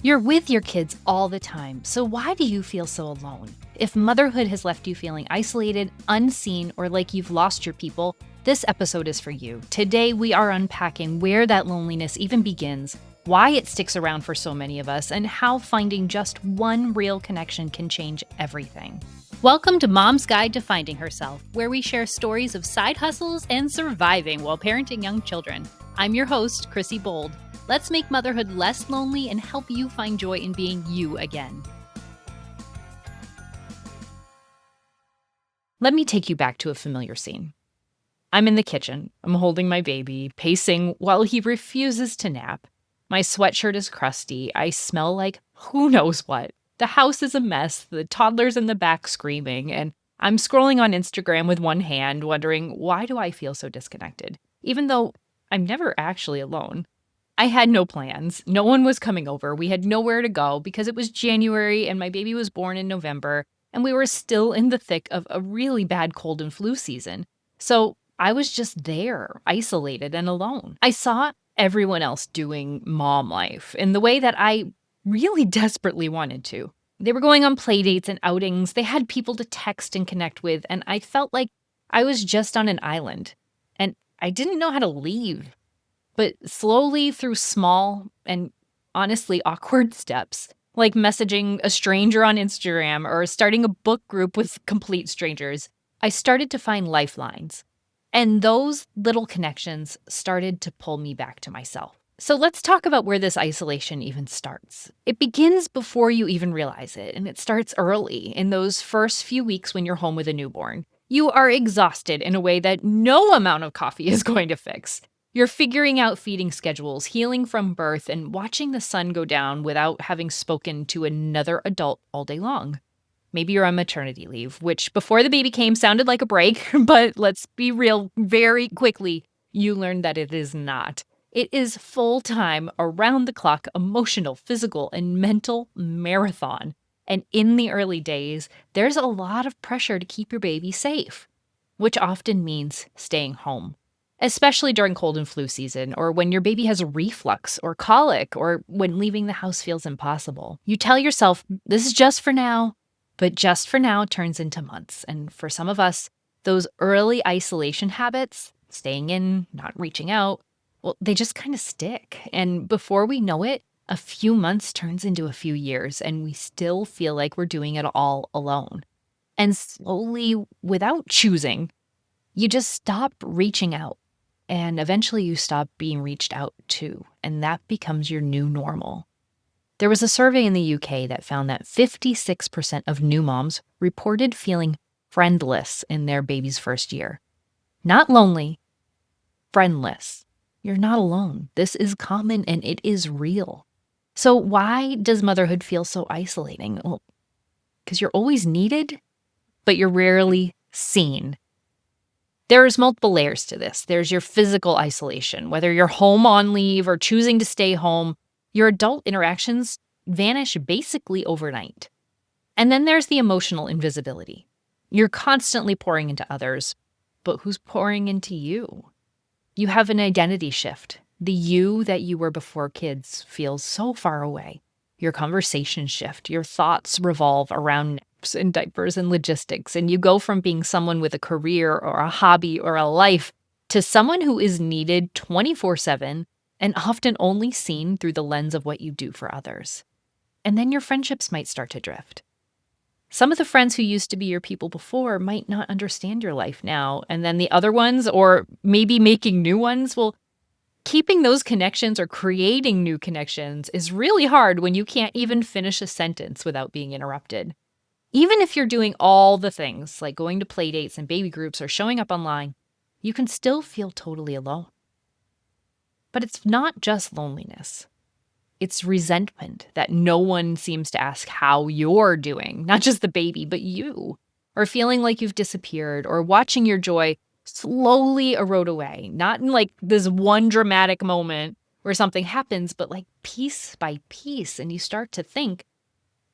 You're with your kids all the time, so why do you feel so alone? If motherhood has left you feeling isolated, unseen, or like you've lost your people, this episode is for you. Today, we are unpacking where that loneliness even begins, why it sticks around for so many of us, and how finding just one real connection can change everything. Welcome to Mom's Guide to Finding Herself, where we share stories of side hustles and surviving while parenting young children. I'm your host, Krissy Bold. Let's make motherhood less lonely and help you find joy in being you again. Let me take you back to a familiar scene. I'm in the kitchen. I'm holding my baby, pacing while he refuses to nap. My sweatshirt is crusty. I smell like who knows what. The house is a mess. The toddler's in the back screaming, and I'm scrolling on Instagram with one hand, wondering, why do I feel so disconnected? Even though I'm never actually alone. I had no plans. No one was coming over. We had nowhere to go because it was January and my baby was born in November, and we were still in the thick of a really bad cold and flu season. So I was just there, isolated and alone. I saw everyone else doing mom life in the way that I really desperately wanted to. They were going on play dates and outings. They had people to text and connect with, and I felt like I was just on an island, and I didn't know how to leave. But slowly through small and honestly awkward steps, like messaging a stranger on Instagram or starting a book group with complete strangers, I started to find lifelines. And those little connections started to pull me back to myself. So let's talk about where this isolation even starts. It begins before you even realize it, and it starts early in those first few weeks when you're home with a newborn. You are exhausted in a way that no amount of coffee is going to fix. You're figuring out feeding schedules, healing from birth, and watching the sun go down without having spoken to another adult all day long. Maybe you're on maternity leave, which before the baby came sounded like a break, but let's be real, very quickly, you learned that it is not. It is full-time, around-the-clock, emotional, physical, and mental marathon. And in the early days, there's a lot of pressure to keep your baby safe, which often means staying home. Especially during cold and flu season, or when your baby has a reflux or colic, or when leaving the house feels impossible. You tell yourself, this is just for now, but just for now turns into months. And for some of us, those early isolation habits, staying in, not reaching out, well, they just kind of stick. And before we know it, a few months turns into a few years, and we still feel like we're doing it all alone. And slowly, without choosing, you just stop reaching out. And eventually you stop being reached out to, and that becomes your new normal. There was a survey in the UK that found that 56% of new moms reported feeling friendless in their baby's first year. Not lonely, friendless. You're not alone. This is common and it is real. So why does motherhood feel so isolating? Well, because you're always needed, but you're rarely seen. There's multiple layers to this. There's your physical isolation, whether you're home on leave or choosing to stay home, your adult interactions vanish basically overnight. And then there's the emotional invisibility. You're constantly pouring into others, but who's pouring into you? You have an identity shift. The you that you were before kids feels so far away. Your conversations shift. Your thoughts revolve around naps and diapers and logistics, and you go from being someone with a career or a hobby or a life to someone who is needed 24/7 and often only seen through the lens of what you do for others. And then your friendships might start to drift. Some of the friends who used to be your people before might not understand your life now, and then the other ones, or maybe making new ones, well, keeping those connections or creating new connections is really hard when you can't even finish a sentence without being interrupted. Even if you're doing all the things, like going to play dates and baby groups or showing up online, you can still feel totally alone. But it's not just loneliness. It's resentment that no one seems to ask how you're doing, not just the baby, but you. Or feeling like you've disappeared, or watching your joy slowly erode away. Not in like this one dramatic moment where something happens, but like piece by piece. And you start to think,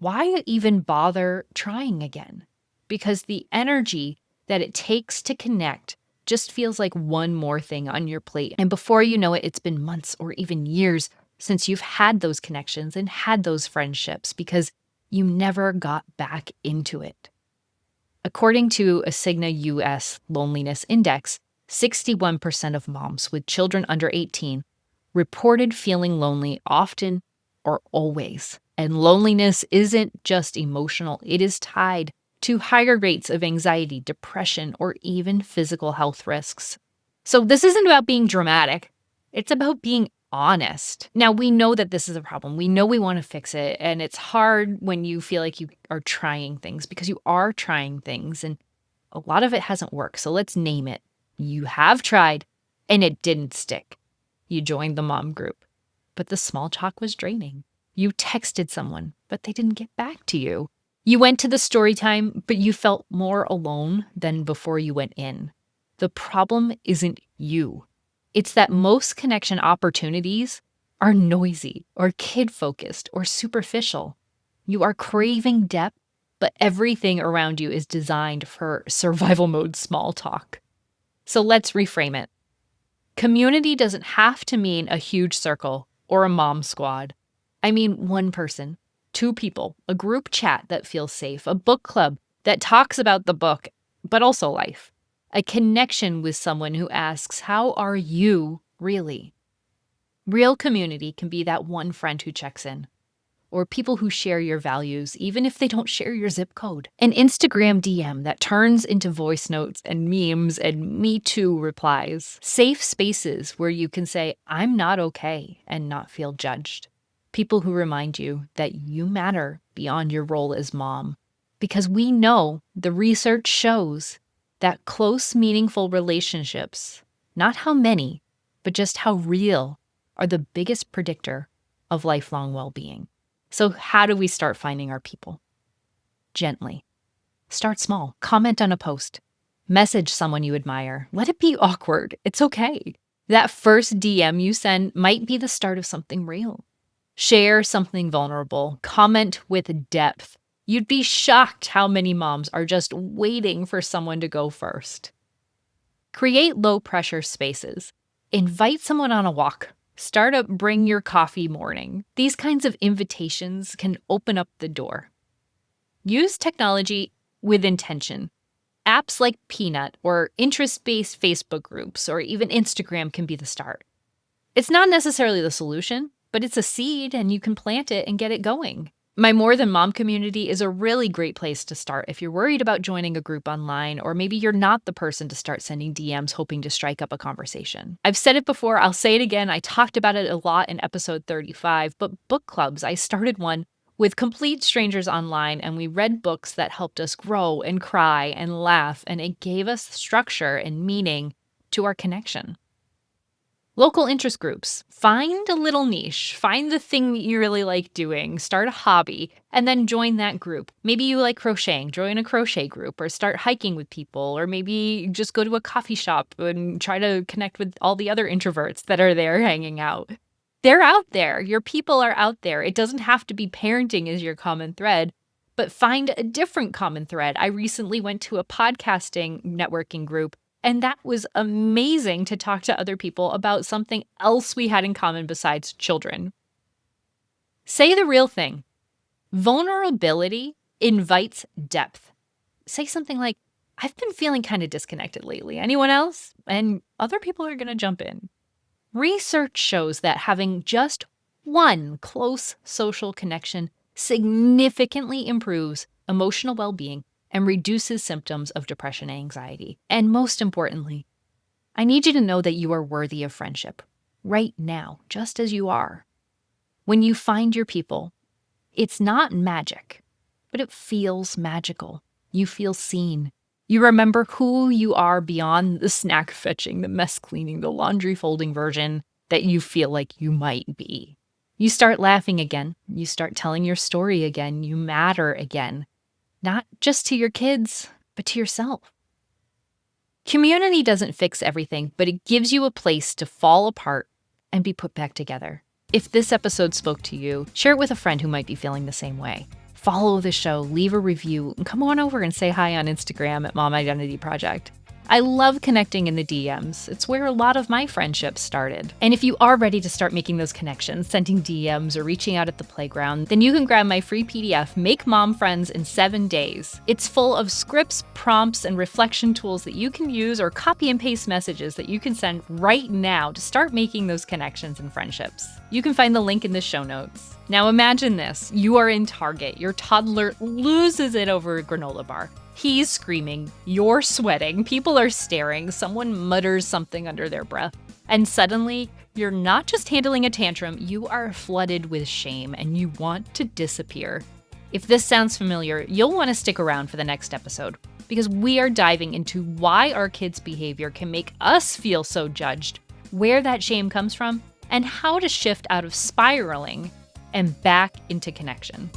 why even bother trying again? Because the energy that it takes to connect just feels like one more thing on your plate. And before you know it, it's been months or even years since you've had those connections and had those friendships because you never got back into it. According to a Cigna US Loneliness Index, 61% of moms with children under 18 reported feeling lonely often or always. And loneliness isn't just emotional, it is tied to higher rates of anxiety, depression, or even physical health risks. So this isn't about being dramatic. It's about being honest. Now, we know that this is a problem. We know we want to fix it. And it's hard when you feel like you are trying things because you are trying things and a lot of it hasn't worked. So let's name it. You have tried and it didn't stick. You joined the mom group, but the small talk was draining. You texted someone, but they didn't get back to you. You went to the story time, but you felt more alone than before you went in. The problem isn't you. It's that most connection opportunities are noisy or kid-focused or superficial. You are craving depth, but everything around you is designed for survival mode small talk. So let's reframe it. Community doesn't have to mean a huge circle or a mom squad. I mean one person, two people, a group chat that feels safe, a book club that talks about the book, but also life. A connection with someone who asks, how are you really? Real community can be that one friend who checks in, or people who share your values, even if they don't share your zip code. An Instagram DM that turns into voice notes and memes and Me Too replies. Safe spaces where you can say, I'm not okay, and not feel judged. People who remind you that you matter beyond your role as mom. Because we know the research shows that close, meaningful relationships, not how many, but just how real, are the biggest predictor of lifelong well-being. So how do we start finding our people? Gently. Start small. Comment on a post. Message someone you admire. Let it be awkward. It's okay. That first DM you send might be the start of something real. Share something vulnerable. Comment with depth. You'd be shocked how many moms are just waiting for someone to go first. Create low-pressure spaces. Invite someone on a walk. Start a bring your coffee morning. These kinds of invitations can open up the door. Use technology with intention. Apps like Peanut or interest-based Facebook groups or even Instagram can be the start. It's not necessarily the solution, but it's a seed and you can plant it and get it going. My More Than Mom community is a really great place to start if you're worried about joining a group online, or maybe you're not the person to start sending DMs hoping to strike up a conversation. I've said it before, I'll say it again, I talked about it a lot in episode 35, but book clubs, I started one with complete strangers online, and we read books that helped us grow and cry and laugh, and it gave us structure and meaning to our connection. Local interest groups. Find a little niche. Find the thing that you really like doing. Start a hobby and then join that group. Maybe you like crocheting. Join a crochet group or start hiking with people, or maybe just go to a coffee shop and try to connect with all the other introverts that are there hanging out. They're out there. Your people are out there. It doesn't have to be parenting as your common thread, but find a different common thread. I recently went to a podcasting networking group, and that was amazing to talk to other people about something else we had in common besides children. Say the real thing. Vulnerability invites depth. Say something like, I've been feeling kind of disconnected lately. Anyone else? And other people are going to jump in. Research shows that having just one close social connection significantly improves emotional well-being and reduces symptoms of depression and anxiety. And most importantly, I need you to know that you are worthy of friendship right now, just as you are. When you find your people, it's not magic, but it feels magical. You feel seen. You remember who you are beyond the snack fetching, the mess cleaning, the laundry folding version that you feel like you might be. You start laughing again. You start telling your story again. You matter again. Not just to your kids, but to yourself. Community doesn't fix everything, but it gives you a place to fall apart and be put back together. If this episode spoke to you, share it with a friend who might be feeling the same way. Follow the show, leave a review, and come on over and say hi on Instagram at Mom Identity Project. I love connecting in the DMs. It's where a lot of my friendships started. And if you are ready to start making those connections, sending DMs or reaching out at the playground, then you can grab my free PDF, Make Mom Friends in 7 Days. It's full of scripts, prompts, and reflection tools that you can use, or copy and paste messages that you can send right now to start making those connections and friendships. You can find the link in the show notes. Now imagine this. You are in Target. Your toddler loses it over a granola bar. He's screaming, you're sweating, people are staring, someone mutters something under their breath. And suddenly, you're not just handling a tantrum, you are flooded with shame and you want to disappear. If this sounds familiar, you'll want to stick around for the next episode, because we are diving into why our kids' behavior can make us feel so judged, where that shame comes from, and how to shift out of spiraling and back into connection.